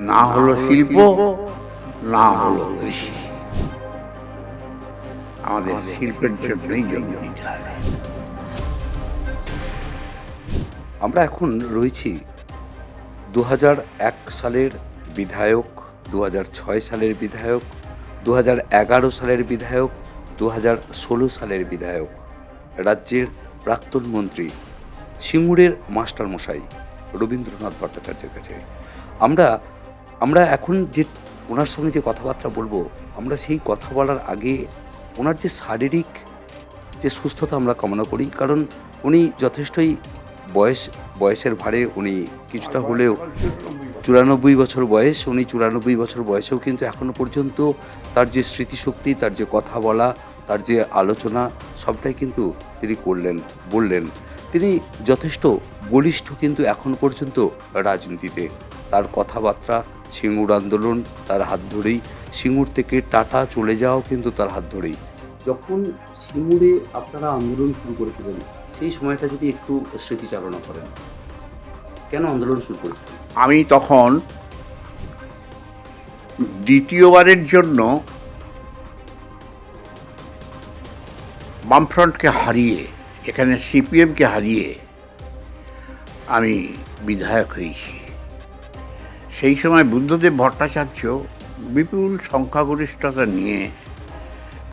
না হলো শিল্প, না হলো কৃষি। আমাদের শিল্পের জন্যই জমি দিতে হবে। আমরা এখন রয়েছি 2001 সালের বিধায়ক, 2006 সালের বিধায়ক, 2011 সালের বিধায়ক, 2016 সালের বিধায়ক, রাজ্যের প্রাক্তন মন্ত্রী, সিঙ্গুরের মাস্টারমশাই রবীন্দ্রনাথ ভট্টাচার্যের কাছে। আমরা এখন যে ওনার সঙ্গে যে কথাবার্তা বলবো, আমরা সেই কথা বলার আগে ওনার যে শারীরিক যে সুস্থতা আমরা কামনা করি, কারণ উনি যথেষ্টই বয়সের ভারে উনি কিছুটা হলেও 94 বছর বয়স। উনি 94 বছর বয়সেও কিন্তু এখনো পর্যন্ত তার যে স্মৃতিশক্তি, তার যে কথা বলা, তার যে আলোচনা, সবটাই কিন্তু তিনি বললেন। তিনি যথেষ্ট বলিষ্ঠ কিন্তু এখন পর্যন্ত রাজনীতিতে। তার কথাবার্তা, সিঙ্গুর আন্দোলন তার হাত ধরেই, সিঙ্গুর থেকে টাটা চলে যাওয়াও কিন্তু তার হাত ধরেই। যখন সিঙ্গুরে আপনারা আন্দোলন শুরু করেছিলেন, সেই সময়টা যদি একটু স্মৃতিচারণা করেন, কেন আন্দোলন শুরু করেছিলেন? আমি তখন দ্বিতীয়বারের জন্য বামফ্রন্টকে হারিয়ে, এখানে সিপিএমকে হারিয়ে আমি বিধায়ক হয়েছি। সেই সময় বুদ্ধদেব ভট্টাচার্য বিপুল সংখ্যাগরিষ্ঠতা নিয়ে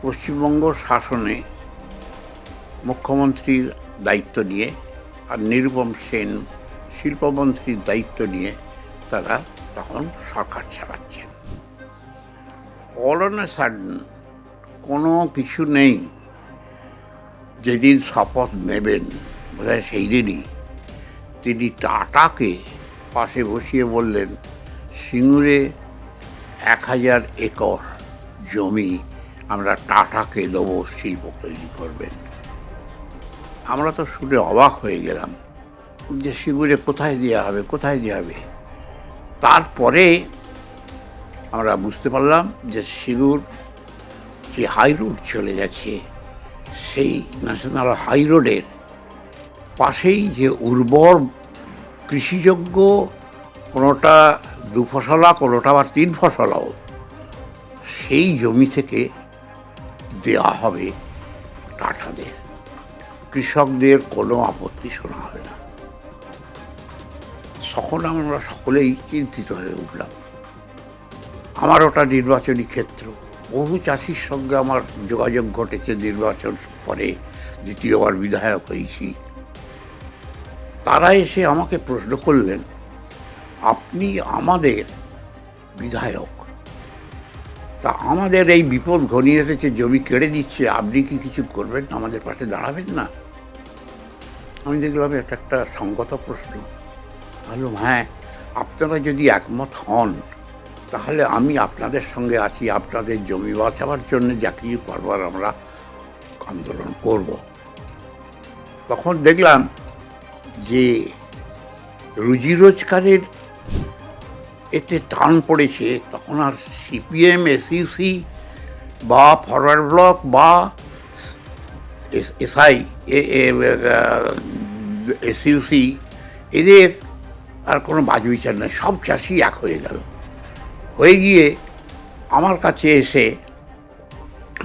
পশ্চিমবঙ্গ শাসনে মুখ্যমন্ত্রীর দায়িত্ব নিয়ে আর নিরুপম সেন শিল্পমন্ত্রীর দায়িত্ব নিয়ে তারা তখন সরকার চালাচ্ছেন। অল অন এ সাডেন কোনো কিছু নেই, যেদিন শপথ নেবেন বোধহয় সেই দিনই তিনি টাটাকে পাশে বসিয়ে বললেন, সিঙ্গুরে 1000 একর জমি আমরা টাটাকে দেবো, শিল্প তৈরি করবেন। আমরা তো শুনে অবাক হয়ে গেলাম যে সিঙ্গুরে কোথায় দেওয়া হবে। তারপরে আমরা বুঝতে পারলাম যে সিঙ্গুর যে হাই রোড চলে গেছে, সেই ন্যাশনাল হাই রোডের পাশেই যে উর্বর কৃষিযোগ্য, কোনোটা 2 ফসলা, কোনোটা আবার 3 ফসলাও, সেই জমি থেকে দেওয়া হবে টাটাদের। কৃষকদের কোনো আপত্তি শোনা হবে না। তখন আমরা সকলেই চিন্তিত হয়ে উঠলাম। আমার ওটা নির্বাচনী ক্ষেত্র, বহু চাষির সঙ্গে আমার যোগাযোগ ঘটেছে। নির্বাচন পরে দ্বিতীয়বার বিধায়ক হয়েছি। তারা এসে আমাকে প্রশ্ন করলেন, আপনি আমাদের বিধায়ক, তা আমাদের এই বিপদ ঘনিয়ে এসেছে, জমি কেড়ে দিচ্ছে, আপনি কি কিছু করবেন, আমাদের পাশে দাঁড়াবেন না? আমি দেখলাম এটা একটা সঙ্গত প্রশ্ন। বললাম, হ্যাঁ, আপনারা যদি একমত হন তাহলে আমি আপনাদের সঙ্গে আছি, আপনাদের জমি বাঁচাবার জন্য যা কিছু করবার আমরা আন্দোলন করব। তখন দেখলাম যে রুজি রোজগারের এতে টান পড়েছে। তখন আর সিপিএম, এসইউসি বা ফরওয়ার্ড ব্লক বা এসইউসি এদের আর কোনো বাজ বিচার নেই। সব চাষি এক হয়ে গেল। হয়ে গিয়ে আমার কাছে এসে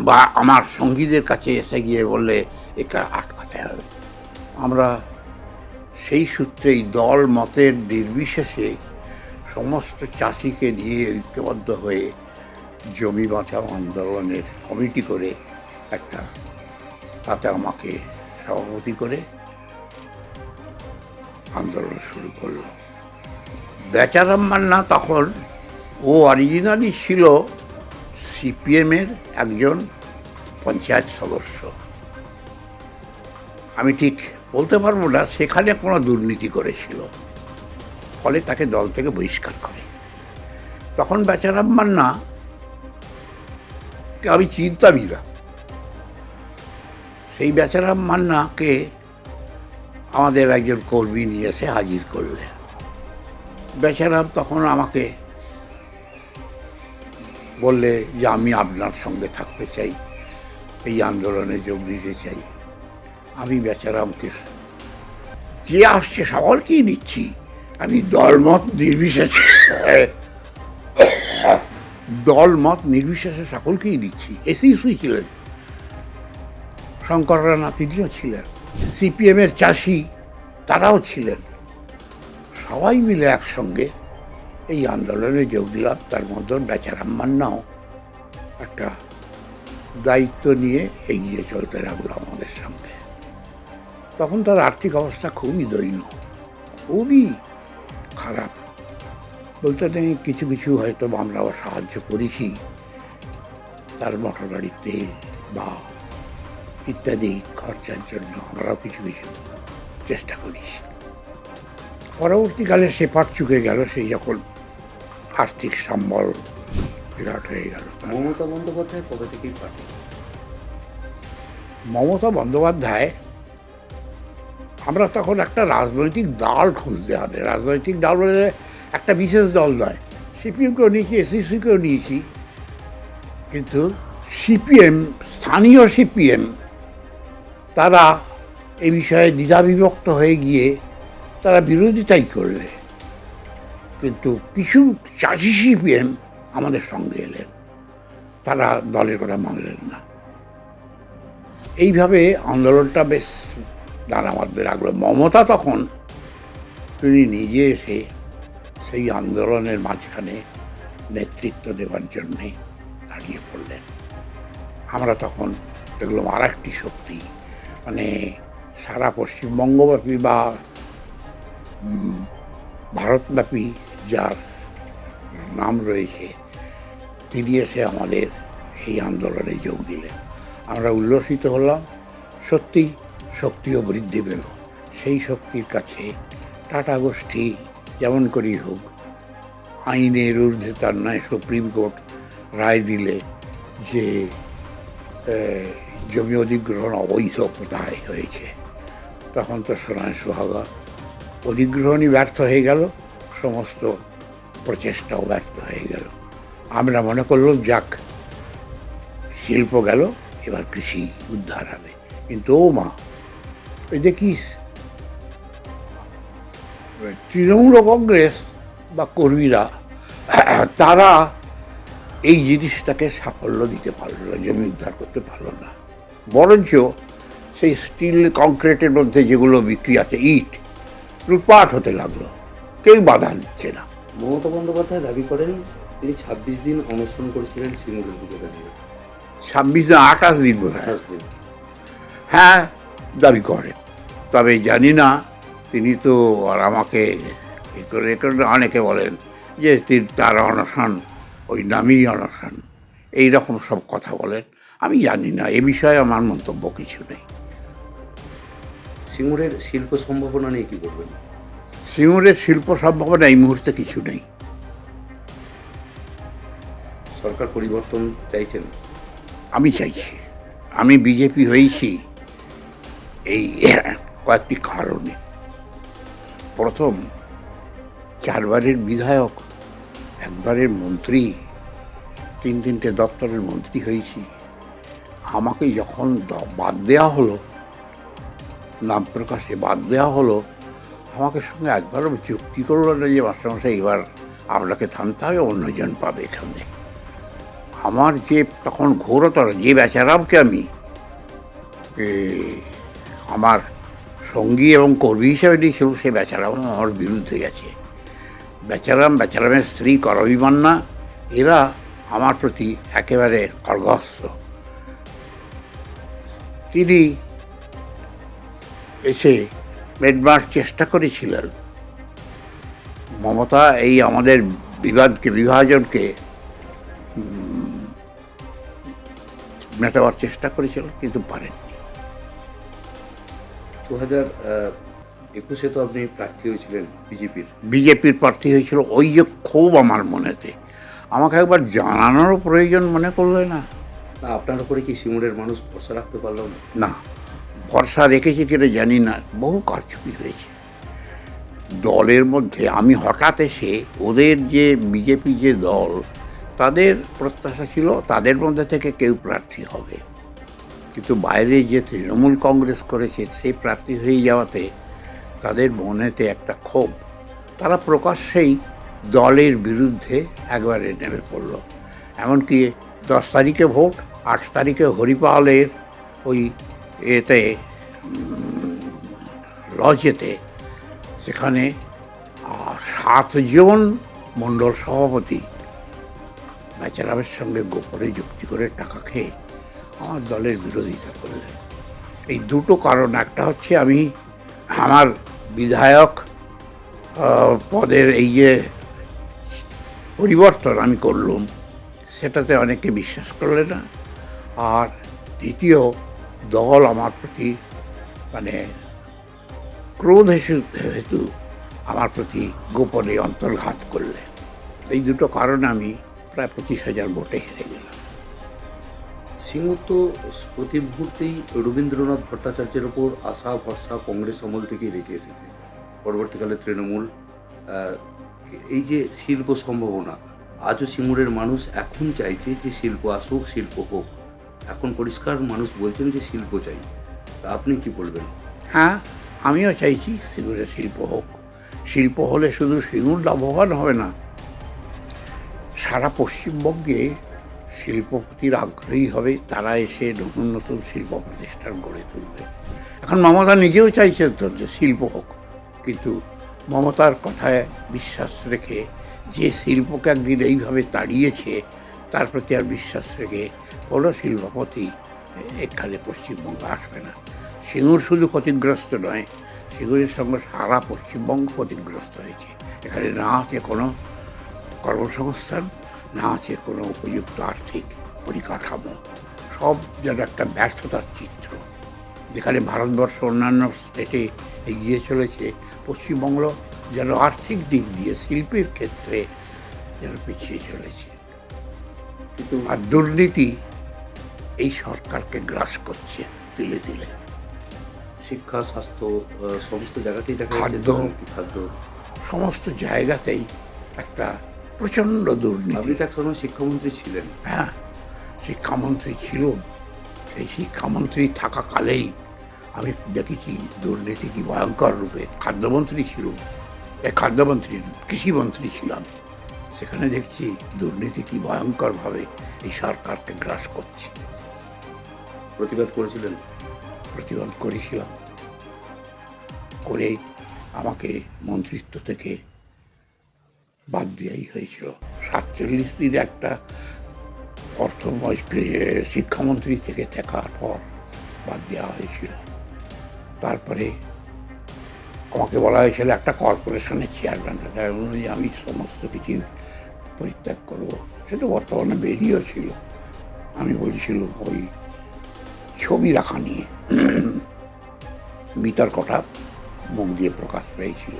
বা আমার সঙ্গীদের কাছে এসে গিয়ে বললে, একা আটকাতে হবে। আমরা সেই সূত্রেই দল মতের নির্বিশেষে সমস্ত চাষিকে নিয়ে ঐক্যবদ্ধ হয়ে জমি বাঁচাও আন্দোলনের কমিটি করে তাতে আমাকে সভাপতি করে আন্দোলন শুরু করলো। বেচারাম মান্না তখন অরিজিনালি ছিল সিপিএমের একজন পঞ্চায়েত সদস্য। আমি ঠিক বলতে পারবো না সেখানে কোনো দুর্নীতি করেছিল, ফলে তাকে দল থেকে বহিষ্কার করে। তখন বেচারাম মান্না আমি চিন্তামই না। সেই বেচারাম মান্নাকে আমাদের একজন কর্মী নিয়ে এসে হাজির করলে। বেচারাম তখন আমাকে বললে যে আমি আপনার সঙ্গে থাকতে চাই, এই আন্দোলনে যোগ দিতে চাই। আমি বেচারামকে, যে আসছে সকলকেই নিচ্ছি, আমি দলমত নির্বিশেষে দল মত নির্বিশেষে সকলকেই দিচ্ছি। এসইউসি ছিলেন, শঙ্কররা তিনিও ছিলেন, সিপিএমের চাষি তারাও ছিলেন। সবাই মিলে একসঙ্গে এই আন্দোলনে যোগ দিলাম। তার মধ্যে বেচারাম মান্নাও একটা দায়িত্ব নিয়ে এগিয়ে চলতে লাগলো আমাদের সঙ্গে। তখন তার আর্থিক অবস্থা খুবই দৈন্য, খুবই খারাপ। বলতে নেই কিছু কিছু হয়তো আমরাও সাহায্য করেছি, তার মোটর গাড়ির তেল বা ইত্যাদি খরচার জন্য আমরাও কিছু কিছু চেষ্টা করেছি। পরবর্তীকালে সে পাট চুকে গেল, সেই যখন আর্থিক সম্বল বিরাট হয়ে গেল। মমতা বন্দ্যোপাধ্যায় কবে থেকেই পার্টি? মমতা বন্দ্যোপাধ্যায়, আমরা তখন একটা রাজনৈতিক দল খুঁজতে হবে। রাজনৈতিক দল বলে একটা বিশেষ দল নয়। সিপিএমকেও নিয়েছি, এসইউসিকেও নিয়েছি, কিন্তু সিপিএম, স্থানীয় সিপিএম, তারা এই বিষয়ে দ্বিধাবিভক্ত হয়ে গিয়ে তারা বিরোধিতাই করলে। কিন্তু কিছু চাষি সিপিএম আমাদের সঙ্গে এলেন, তারা দলের কথা মানলেন না। এইভাবে আন্দোলনটা বেশ দানা বাঁধতে লাগলো। মমতা তখন তিনি নিজে এসে সেই আন্দোলনের মাঝখানে নেতৃত্ব দেওয়ার জন্যে দাঁড়িয়ে পড়লেন। আমরা তখন দেখলাম আর একটি শক্তি, মানে সারা পশ্চিমবঙ্গব্যাপী বা ভারতব্যাপী যার নাম রয়েছে, তিনি এসে আমাদের এই আন্দোলনে যোগ দিলেন। আমরা উল্লসিত হলাম। সত্যি শক্তিও বৃদ্ধি পেল। সেই শক্তির কাছে টাটা গোষ্ঠী যেমন করেই হোক, আইনের ঊর্ধ্বে তার নয়, সুপ্রিম কোর্ট রায় দিলে যে জমি অধিগ্রহণ অবৈধ কোথায় হয়েছে, তখন তো সোনায় সোহাগা। অধিগ্রহণই ব্যর্থ হয়ে গেল, সমস্ত প্রচেষ্টাও ব্যর্থ হয়ে গেল। আমরা মনে করলাম যাক, শিল্প গেল, এবার কৃষি উদ্ধার হবে। কিন্তু ও মা, ওই দেখিস তৃণমূল কংগ্রেস বা কর্মীরা, তারা এই জিনিসটাকে সাফল্য দিতে পারল না, জমি উদ্ধার করতে পারল না। বরঞ্চ সেই স্টিল কংক্রিটের মধ্যে যেগুলো বিক্রি আছে, ইট, লুটপাট হতে লাগলো, কেউ বাধা দিচ্ছে না। মমতা বন্দ্যোপাধ্যায় দাবি করেন তিনি 26 দিন অনশন করেছিলেন সিঙ্গুরের দিকে দাঁড়িয়ে। 26 না 28 দিন বোধ হয়। 28 দিন। হ্যাঁ, দাবি করেন। তবে জানি না, তিনি তো আর আমাকে এ করে অনেকে বলেন যে তার অনশন ওই নামেই অনশন, এইরকম সব কথা বলেন। আমি জানি না, এ বিষয়ে আমার মন্তব্য কিছু নেই। সিঙ্গুরের শিল্প সম্ভাবনা নিয়ে কি বলবেন? সিঙ্গুরের শিল্প সম্ভাবনা এই মুহূর্তে কিছু নেই। সরকার পরিবর্তন চাইছেন? আমি চাইছি। আমি বিজেপি হয়েছি এই কয়েকটি কারণে। প্রথম, 4 বারের বিধায়ক, 1 বারের মন্ত্রী, 3-3টে দপ্তরের মন্ত্রী হয়েছি। আমাকে যখন বাদ দেওয়া হলো, নাম প্রকাশে বাদ দেওয়া হলো, আমাকে সঙ্গে একবারও যুক্তি করলো না যে মাস্টারমশাই এবার আপনাকে থামতে হবে, অন্যজন পাবে এখানে। আমার যে তখন ঘোরতর, যে বেচারামকে আমি আমার সঙ্গী এবং কর্মী হিসেবে নিয়েছিল, সে বেচারাম আমার বিরুদ্ধে গেছে। বেচারামের স্ত্রী করবী মান্না, এরা আমার প্রতি একেবারে অর্গস্ত। তিনি এসে মেডমার চেষ্টা করেছিলেন। মমতা এই আমাদের বিভাজনকে মেটাবার চেষ্টা করেছিল, কিন্তু পারেননি। 2021-এ তো আপনি প্রার্থী হয়েছিলেন বিজেপির প্রার্থী হয়েছিল। ওই যে ক্ষোভ আমার মনেতে, আমাকে একবার জানানোরও প্রয়োজন মনে করলে না। আপনার উপরে কি সিঙ্গুরের মানুষ ভরসা রাখতে পারল না? না, ভরসা রেখেছে কিনা জানি না, বহু কারচুপি হয়েছে দলের মধ্যে। আমি হঠাৎ এসে, ওদের যে বিজেপি যে দল, তাদের প্রত্যাশা ছিল তাদের মধ্যে থেকে কেউ প্রার্থী হবে, কিন্তু বাইরে যে তৃণমূল কংগ্রেস করেছে, সেই প্রার্থী হয়ে যাওয়াতে তাদের মনেতে একটা ক্ষোভ। তারা প্রকাশ্যেই দলের বিরুদ্ধে একবারে নেমে পড়ল। এমনকি 10 তারিখে ভোট, 8 তারিখে হরিপালের ওই এতে লজেতে, সেখানে 7 জন মণ্ডল সভাপতি বেচারামের সঙ্গে গোপনে যুক্তি করে টাকা খেয়ে আমার দলের বিরোধিতা করলেন। এই দুটো কারণ, একটা হচ্ছে আমি আমার বিধায়ক পদের এই যে পরিবর্তন আমি করলুম, সেটাতে অনেকে বিশ্বাস করলে না। আর দ্বিতীয়, দল আমার প্রতি মানে ক্রোধ হেতু আমার প্রতি গোপনে অন্তর্ঘাত করলে। এই দুটো কারণে আমি প্রায় 25,000 ভোটে হেরে গেলাম। সিঙ্গুর তো প্রতি মুহূর্তেই রবীন্দ্রনাথ ভট্টাচার্যের ওপর আশা ভরসা কংগ্রেস আমল থেকেই রেখে এসেছে, পরবর্তীকালে তৃণমূল। এই যে শিল্প সম্ভাবনা, আজও সিঙ্গুরের মানুষ এখন চাইছে যে শিল্প আসুক, শিল্প হোক। এখন পরিষ্কার মানুষ বলছেন যে শিল্প চাই। তা আপনি কি বলবেন? হ্যাঁ, আমিও চাইছি সিঙ্গুরে শিল্প হোক। শিল্প হলে শুধু সিঙ্গুর লাভবান হবে না, সারা পশ্চিমবঙ্গে শিল্পপতির আগ্রহী হবে, তারা এসে নতুন নতুন শিল্প প্রতিষ্ঠান গড়ে তুলবে। এখন মমতা নিজেও চাইছেন তো যে শিল্প হোক, কিন্তু মমতার কথায় বিশ্বাস রেখে যে শিল্পকে একদিন এইভাবে তাড়িয়েছে, তার প্রতি আর বিশ্বাস রেখে কোনো শিল্পপতি এখানে পশ্চিমবঙ্গে আসবে না। সিঙ্গুর শুধু ক্ষতিগ্রস্ত নয়, সিঙ্গুরের সঙ্গে সারা পশ্চিমবঙ্গ ক্ষতিগ্রস্ত হয়েছে। এখানে না আছে কোনো কর্মসংস্থান, না আছে কোনো উপযুক্ত আর্থিক পরিকাঠামো, সব যেন একটা ব্যর্থতার চিত্র। যেখানে ভারতবর্ষ অন্যান্য স্টেটে এগিয়ে চলেছে, পশ্চিমবঙ্গ যেন আর্থিক দিক দিয়ে শিল্পের ক্ষেত্রে যেন পিছিয়ে চলেছে। কিন্তু আর দুর্নীতি এই সরকারকে গ্রাস করছে তিলে তিলে। শিক্ষা, স্বাস্থ্য সমস্ত জায়গাতেই দেখা খাদ্য, খাদ্য, সমস্ত জায়গাতেই একটা প্রচণ্ড আপনি দুর্নীতি। তো এক সময় শিক্ষামন্ত্রী ছিলেন। হ্যাঁ, শিক্ষামন্ত্রী ছিল। সেই শিক্ষামন্ত্রী থাকাকালেই আমি দেখেছি দুর্নীতি কি ভয়ঙ্কর রূপে। খাদ্যমন্ত্রী ছিল, খাদ্যমন্ত্রী কৃষিমন্ত্রী ছিলাম, সেখানে দেখছি দুর্নীতি কি ভয়ঙ্করভাবে এই সরকারকে গ্রাস করছে। প্রতিবাদ করেছিলেন? প্রতিবাদ করেছিলাম, করেই আমাকে মন্ত্রিত্ব থেকে বাদ দেওয়াই হয়েছিল। 47 দিন একটা শিক্ষামন্ত্রী থেকে থাকার পর বাদ দেওয়া হয়েছিল। তারপরে আমাকে বলা হয়েছিল একটা কর্পোরেশনের চেয়ারম্যান, তাই অনুযায়ী আমি সমস্ত কিছু পরিত্যাগ করবো। সেটা বর্তমানে বেরিয়েও ছিল। আমি বলছিল ওই ছবি রাখা নিয়ে বিতর্কটা মুখ দিয়ে প্রকাশ পেয়েছিল।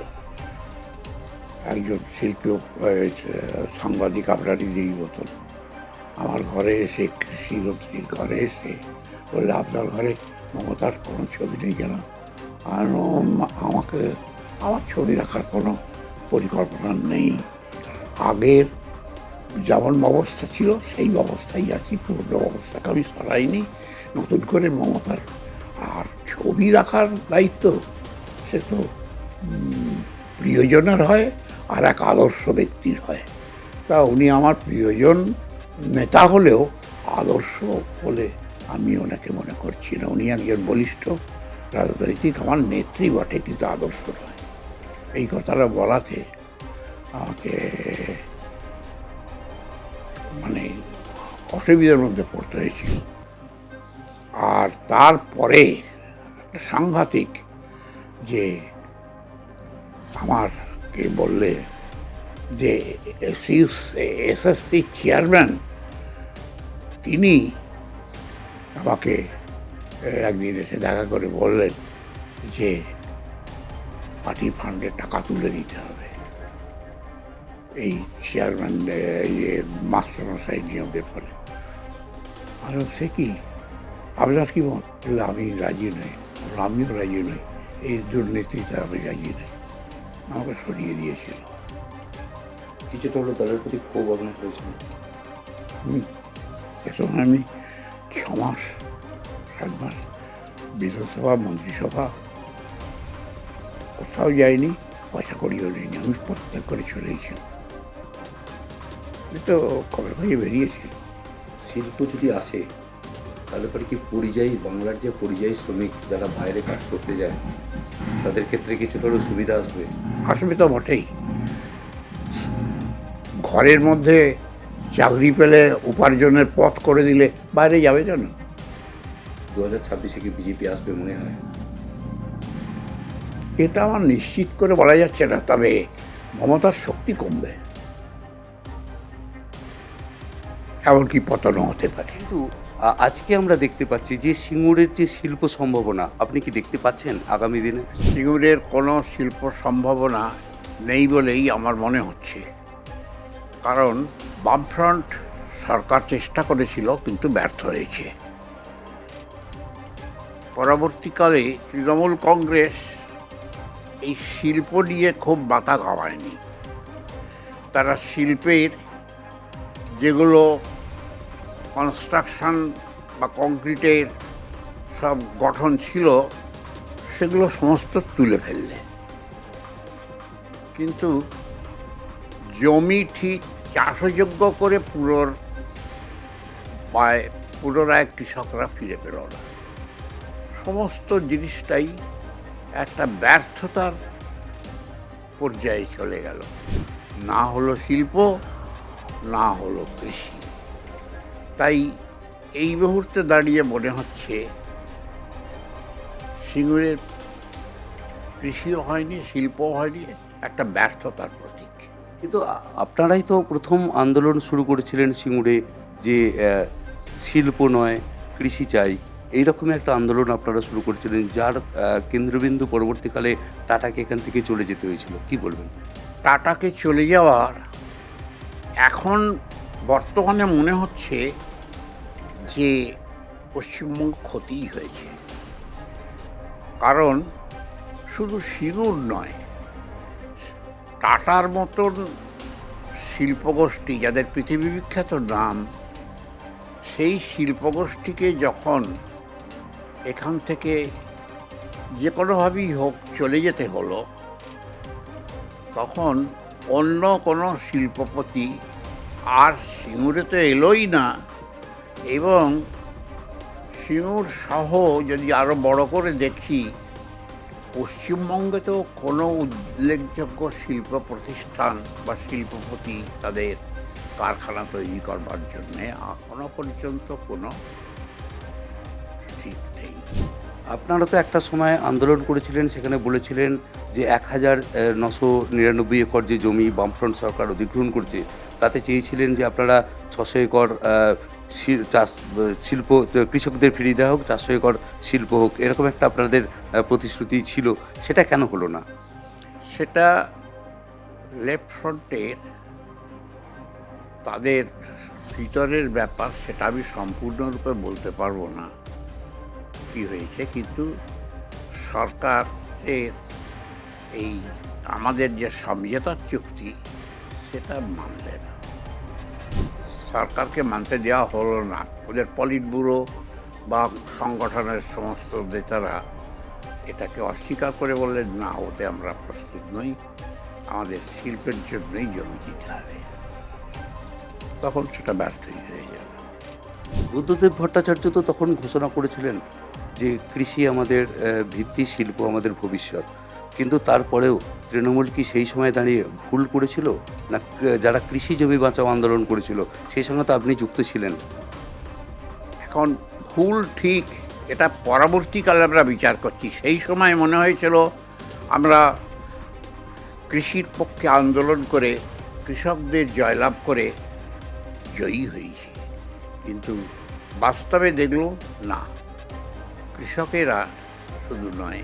একজন শিল্পী সাংবাদিক আপনারই দেরি মতন আমার ঘরে এসে, কৃষিমন্ত্রীর ঘরে এসে বললে, আপনার ঘরে মমতার কোনো ছবি নেই কেন? আর আমাকে আমার ছবি রাখার কোনো পরিকল্পনা নেই। আগের যেমন ব্যবস্থা ছিল সেই ব্যবস্থাই আছি, পুরনো ব্যবস্থাকে আমি সরাইনি। নতুন করে মমতার আর ছবি রাখার দায়িত্ব সে তো প্রিয়জনের হয় আর এক আদর্শ ব্যক্তির হয়। তা উনি আমার প্রিয়জন নেতা হলেও আদর্শ বলে আমি ওনাকে মনে করছি না। উনি একজন বলিষ্ঠ রাজনৈতিক আমার নেত্রী বটে, কিন্তু আদর্শ নয়। এই কথাটা বলাতে আমাকে মানে অসুবিধার মধ্যে পড়তে হয়েছিল। আর তারপরে সাংঘাতিক যে আমাকে বললে যে এসএসসি চেয়ারম্যান, তিনি আমাকে একদিন এসে দেখা করে বললেন যে পার্টি ফান্ডে টাকা তুলে দিতে হবে এই চেয়ারম্যান মাস্টারমশাই নিয়োগের ফলে। আর সে কি, আপনার কি মত? আমি রাজি নই। আমিও রাজি নই, এই দুর্নীতিতে আমি রাজি নই। আমাকে সরিয়ে দিয়েছিল। কিছুটা হলো দলের প্রতি ক্ষোভ আপনার হয়েছিল? এখন আমি 6 মাস 7 মাস বিধানসভা, মন্ত্রিসভা কোথাও যাইনি, পয়সা করিও নিইনি। আমি প্রত্যাগ করে চলে গেছিলাম। এই তো খবর হয়ে বেরিয়েছি। শিল্প যদি আসে তাহলে পরে কি পরিযায়ী বাংলার যে পরিযায়ী শ্রমিক যারা বাইরে কাজ করতে যায় তাদের ক্ষেত্রে কিছু হলেও সুবিধা আসবে? আসবে তো বটেই। ঘরের মধ্যে চাকরি পেলে উপার্জনের পথ করে দিলে বাইরে যাবে কেন? 2026-এ কি বিজেপি আসবে মনে হয়? এটা আমার নিশ্চিত করে বলা যাচ্ছে না, তবে মমতার শক্তি কমবে, এমনকি পতনও হতে পারে। কিন্তু আজকে আমরা দেখতে পাচ্ছি যে সিঙ্গুরের যে শিল্প সম্ভাবনা আপনি কি দেখতে পাচ্ছেন আগামী দিনে? সিঙ্গুরের কোনো শিল্প সম্ভাবনা নেই বলেই আমার মনে হচ্ছে, কারণ বামফ্রন্ট সরকার চেষ্টা করেছিল কিন্তু ব্যর্থ হয়েছে। পরবর্তীকালে তৃণমূল কংগ্রেস এই শিল্প নিয়ে খুব মাথা ঘামায়নি। তারা শিল্পের যেগুলো কনস্ট্রাকশন বা কংক্রিটের সব গঠন ছিল সেগুলো সমস্ত তুলে ফেললে, কিন্তু জমি ঠিক চাষযোগ্য করে পুনরায় কৃষকরা ফিরে পেল না। সমস্ত জিনিসটাই একটা ব্যর্থতার পর্যায়ে চলে গেল। না হলো শিল্প, না হলো কৃষি। তাই এই মুহূর্তে দাঁড়িয়ে মনে হচ্ছে সিঙ্গুরের কৃষিও হয়নি, শিল্পও হয়নি, একটা ব্যর্থতার প্রতীক। কিন্তু আপনারাই তো প্রথম আন্দোলন শুরু করেছিলেন সিঙ্গুরে যে শিল্প নয় কৃষি চাই, এইরকমই একটা আন্দোলন আপনারা শুরু করেছিলেন যার কেন্দ্রবিন্দু পরবর্তীকালে টাটাকে এখান থেকে চলে যেতে হয়েছিল, কি বলবেন? টাটাকে চলে যাওয়ার এখন বর্তমানে মনে হচ্ছে যে পশ্চিমবঙ্গ ক্ষতিই হয়েছে। কারণ শুধু সিঙ্গুর নয়, টাটার মতন শিল্পগোষ্ঠী যাদের পৃথিবী বিখ্যাত নাম, সেই শিল্পগোষ্ঠীকে যখন এখান থেকে যে কোনোভাবেই হোক চলে যেতে হলো, তখন অন্য কোনো শিল্পপতি আর সিঙ্গুরে তো এলোই না। এবং সিঙ্গুর সহ যদি আরও বড় করে দেখি, পশ্চিমবঙ্গে তো কোনো উল্লেখযোগ্য শিল্প প্রতিষ্ঠান বা শিল্পপতি তাদের কারখানা তৈরি করবার জন্যে এখনো পর্যন্ত কোনো ঠিক নেই। আপনারা তো একটা সময় আন্দোলন করেছিলেন, সেখানে বলেছিলেন যে 1999 একর যে জমি বামফ্রন্ট সরকার অধিগ্রহণ করছে তাতে চেয়েছিলেন যে আপনারা 600 একর চাষ শিল্প কৃষকদের ফিরিয়ে দেওয়া হোক, 400 একর শিল্প হোক, এরকম একটা আপনাদের প্রতিশ্রুতি ছিল, সেটা কেন হলো না? সেটা লেফট ফ্রন্টের তাদের ভিতরের ব্যাপার, সেটা আমি সম্পূর্ণরূপে বলতে পারবো না কী হয়েছে, কিন্তু সরকারের এই আমাদের যে সমঝোতার চুক্তি সেটা মানলে না, সরকারকে মানতে দেওয়া হলো না। ওদের পলিট ব্যুরো বা সংগঠনের সমস্ত নেতারা এটাকে অস্বীকার করে বললেন, না, ওতে আমরা প্রস্তুত নই, আমাদের শিল্পের জন্যই জমি দিতে হবে। তখন সেটা ব্যর্থই হয়ে গেল। বুদ্ধদেব ভট্টাচার্য তো তখন ঘোষণা করেছিলেন যে কৃষি আমাদের ভিত্তি, শিল্প আমাদের ভবিষ্যৎ, কিন্তু তারপরেও তৃণমূল কি সেই সময় দাঁড়িয়ে ভুল করেছিল, না যারা কৃষি জমি বাঁচাও আন্দোলন করেছিল সেই সঙ্গে তো আপনি যুক্ত ছিলেন? এখন ভুল ঠিক এটা পরবর্তীকালে আমরা বিচার করছি। সেই সময় মনে হয়েছিল আমরা কৃষির পক্ষে আন্দোলন করে কৃষকদের জয়লাভ করে জয়ী হয়েছি, কিন্তু বাস্তবে দেখল না, কৃষকেরা শুধু নয়,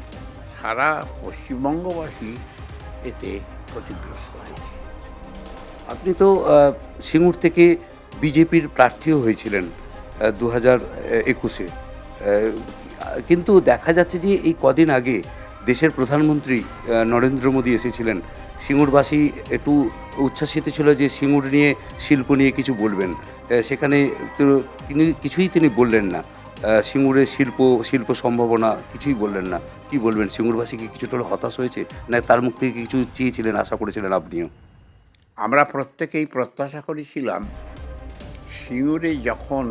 সারা পশ্চিমবঙ্গবাসী এতে ক্ষতিগ্রস্ত হয়েছে। আপনি তো সিঙ্গুর থেকে বিজেপির প্রার্থীও হয়েছিলেন 2021-এ, কিন্তু দেখা যাচ্ছে যে এই কদিন আগে দেশের প্রধানমন্ত্রী নরেন্দ্র মোদী এসেছিলেন। সিঙ্গুরবাসী একটু উচ্ছ্বাসিত ছিল যে সিঙ্গুর নিয়ে, শিল্প নিয়ে কিছু বলবেন। সেখানে তো তিনি বললেন না। সিঙ্গুরের শিল্প সম্ভাবনা কিছুই বললেন না। কি বলবেন, সিঙ্গুরবাসী কি কিছুটা হতাশ হয়েছে, না তার মুখ থেকে কিছু চেয়েছিলেন, আশা করেছিলেন আপনিও? আমরা প্রত্যেকেই প্রত্যাশা করেছিলাম সিঙ্গুরে যখন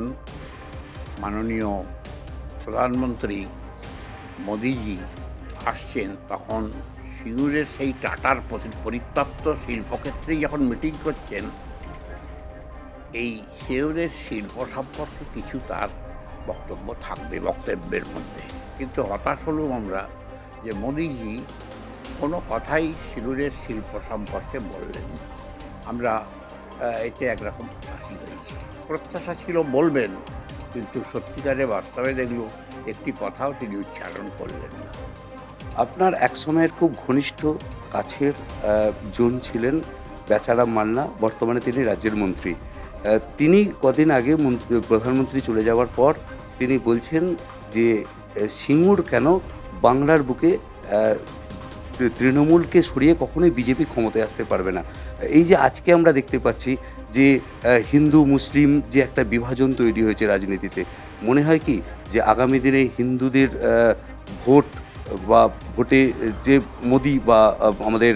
মাননীয় প্রধানমন্ত্রী মোদিজি আসছেন, তখন সিঙ্গুরের সেই টাটার পরিত্যক্ত শিল্পক্ষেত্রেই যখন মিটিং করছেন, এই সিঙ্গুরের শিল্প সম্পর্কে কিছু তার বক্তব্য থাকবে বক্তব্যের মধ্যে। কিন্তু হতাশ হলাম আমরা যে মোদিজি কোনো কথাই সিঙ্গুরের শিল্প সম্পর্কে বললেন না। আমরা এতে একরকম হতাশই হয়েছি। প্রত্যাশা ছিল বলবেন, কিন্তু সত্যিকারে বাস্তবে দেখল একটি কথাও তিনি উচ্চারণ করলেন না। আপনার এক সময়ের খুব ঘনিষ্ঠ কাছের জন ছিলেন বেচারাম মান্না, বর্তমানে তিনি রাজ্যের মন্ত্রী। তিনি কদিন আগে প্রধানমন্ত্রী চলে যাওয়ার পর তিনি বলছেন যে সিঙ্গুর কেন বাংলার বুকে তৃণমূলকে সরিয়ে কখনোই বিজেপি ক্ষমতায় আসতে পারবে না। এই যে আজকে আমরা দেখতে পাচ্ছি যে হিন্দু মুসলিম যে একটা বিভাজন তৈরি হয়েছে রাজনীতিতে, মনে হয় কি যে আগামী দিনে হিন্দুদের ভোট বা ভোটে যে মোদি বা আমাদের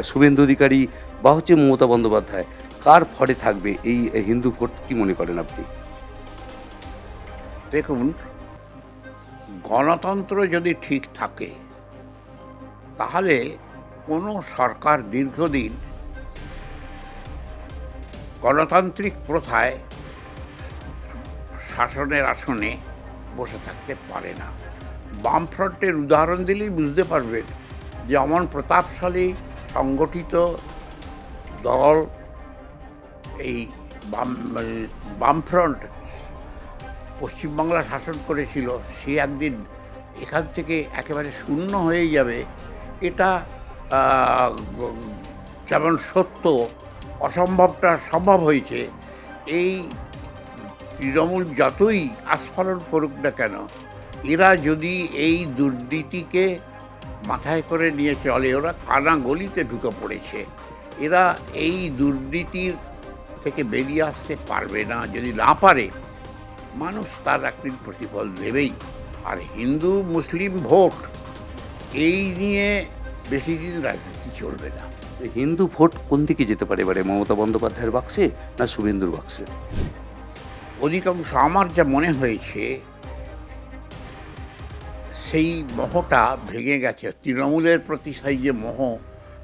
শুভেন্দু অধিকারী বা হচ্ছে মমতা বন্দ্যোপাধ্যায় কার ফলে থাকবে এই হিন্দু ভোট, কি মনে করেন আপনি? দেখুন, গণতন্ত্র যদি ঠিক থাকে তাহলে কোনো সরকার দীর্ঘদিন গণতান্ত্রিক প্রথায় শাসনের আসনে বসে থাকতে পারে না। বামফ্রন্টের উদাহরণ দিলেই বুঝতে পারবেন যে অমন প্রতাপশালী সংগঠিত দল এই বামফ্রন্ট পশ্চিমবাংলা শাসন করেছিল, সে একদিন এখান থেকে একেবারে শূন্য হয়ে যাবে, এটা যেমন সত্য, অসম্ভবটা সম্ভব হয়েছে। এই তৃণমূল যতই আস্ফালন করুক না কেন, এরা যদি এই দুর্নীতিকে মাথায় করে নিয়ে চলে, ওরা কানা গলিতে ঢুকে পড়েছে, এরা এই দুর্নীতির থেকে বেরিয়ে আসতে পারবে না। যদি না পারে, মানুষ তার একদিন প্রতিফল দেবেই। আর হিন্দু মুসলিম ভোট এই নিয়ে বেশি দিন রাজনীতি চলবে না। হিন্দু ভোট কোন দিকে যেতে পারে এবারে, মমতা বন্দ্যোপাধ্যায়ের বাক্সে না শুভেন্দুর বাক্সে? অধিকাংশ আমার যা মনে হয়েছে, সেই মোহটা ভেঙে গেছে, তৃণমূলের প্রতি সেই যে মোহ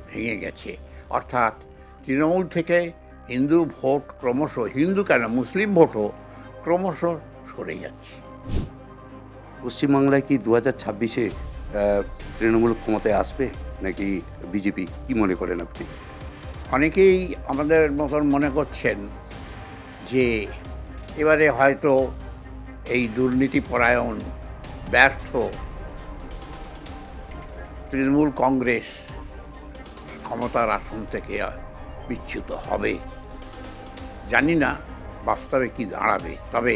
ভেঙে গেছে। অর্থাৎ তৃণমূল থেকে হিন্দু ভোট ক্রমশ, হিন্দু কেন মুসলিম ভোটও ক্রমশ সরে যাচ্ছে। পশ্চিমবাংলায় কি 2026-এ তৃণমূল ক্ষমতায় আসবে নাকি বিজেপি, কি মনে করেন আপনি? অনেকেই আমাদের মতন মনে করছেন যে এবারে হয়তো এই দুর্নীতিপরায়ণ ব্যর্থ তৃণমূল কংগ্রেস ক্ষমতার আসন থেকে বিচ্যুত হবে। জানি না বাস্তবে কি দাঁড়াবে, তবে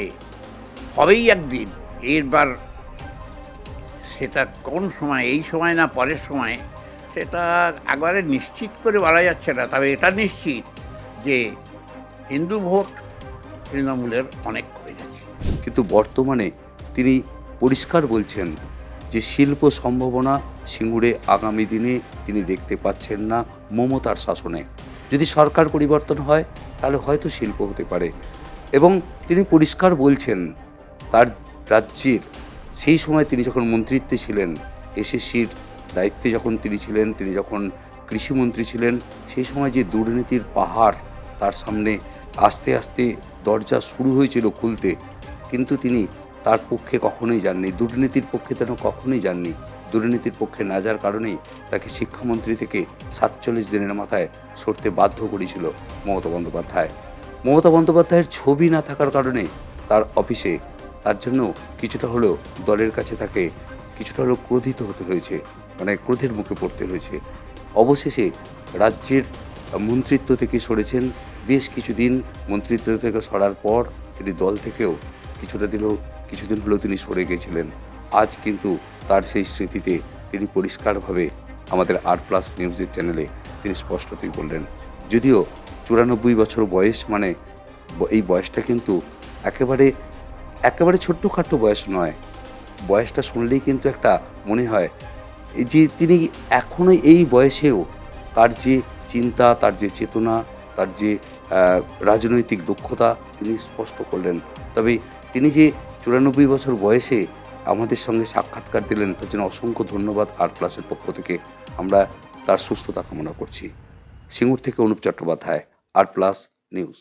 হবেই একদিন। এরবার সেটা কোন সময়, এই সময় না পরের সময়, সেটা একবারে নিশ্চিত করে বলা যাচ্ছে না। তবে এটা নিশ্চিত যে হিন্দু ভোট তৃণমূলের অনেক কমে গেছে। কিন্তু বর্তমানে তিনি পরিষ্কার বলছেন যে শিল্প সম্ভাবনা সিঙ্গুরে আগামী দিনে তিনি দেখতে পাচ্ছেন না মমতার শাসনে। যদি সরকার পরিবর্তন হয় তাহলে হয়তো শিল্প হতে পারে। এবং তিনি পরিষ্কার বলছেন তার রাজ্যের সেই সময় তিনি যখন মন্ত্রিত্বে ছিলেন, এসএসসির দায়িত্বে যখন তিনি ছিলেন, তিনি যখন কৃষিমন্ত্রী ছিলেন, সেই সময় যে দুর্নীতির পাহাড় তার সামনে আস্তে আস্তে দরজা শুরু হয়েছিল খুলতে, কিন্তু তিনি তার পক্ষে কখনোই যাননি, দুর্নীতির পক্ষে যেন কখনোই যাননি। দুর্নীতির পক্ষে না যাওয়ার কারণেই তাকে শিক্ষামন্ত্রী থেকে 47 দিনের মাথায় সরতে বাধ্য করেছিল মমতা বন্দ্যোপাধ্যায়। মমতা বন্দ্যোপাধ্যায়ের ছবি না থাকার কারণে তার অফিসে, তার জন্য কিছুটা হলেও দলের কাছে তাকে কিছুটা হলেও ক্রোধিত হতে হয়েছে, মানে ক্রোধের মুখে পড়তে হয়েছে। অবশেষে রাজ্যের মন্ত্রিত্ব থেকে সরেছেন। বেশ কিছুদিন মন্ত্রিত্ব থেকে সরার পর তিনি দল থেকেও কিছুদিন হলেও তিনি সরে গিয়েছিলেন। আজ কিন্তু তার সেই স্মৃতিতে তিনি পরিষ্কারভাবে আমাদের আর+ নিউজের চ্যানেলে তিনি স্পষ্টতই বললেন, যদিও 94 বছর বয়স, মানে এই বয়সটা কিন্তু একেবারে ছোট্টখাট্ট বয়স নয়। বয়সটা শুনলেই কিন্তু একটা মনে হয় এই যে তিনি এখনো এই বয়সেও তার যে চিন্তা, তার যে চেতনা, তার যে রাজনৈতিক দক্ষতা তিনি স্পষ্ট করলেন। তবে তিনি যে ৯৪ বছর বয়সে আমাদের সঙ্গে সাক্ষাৎকার দিলেন তার জন্য অসংখ্য ধন্যবাদ আর্ট প্লাসের পক্ষ থেকে। আমরা তার সুস্থতা কামনা করছি। সিঙ্গুর থেকে Anup Chattopadhyay, art plus news.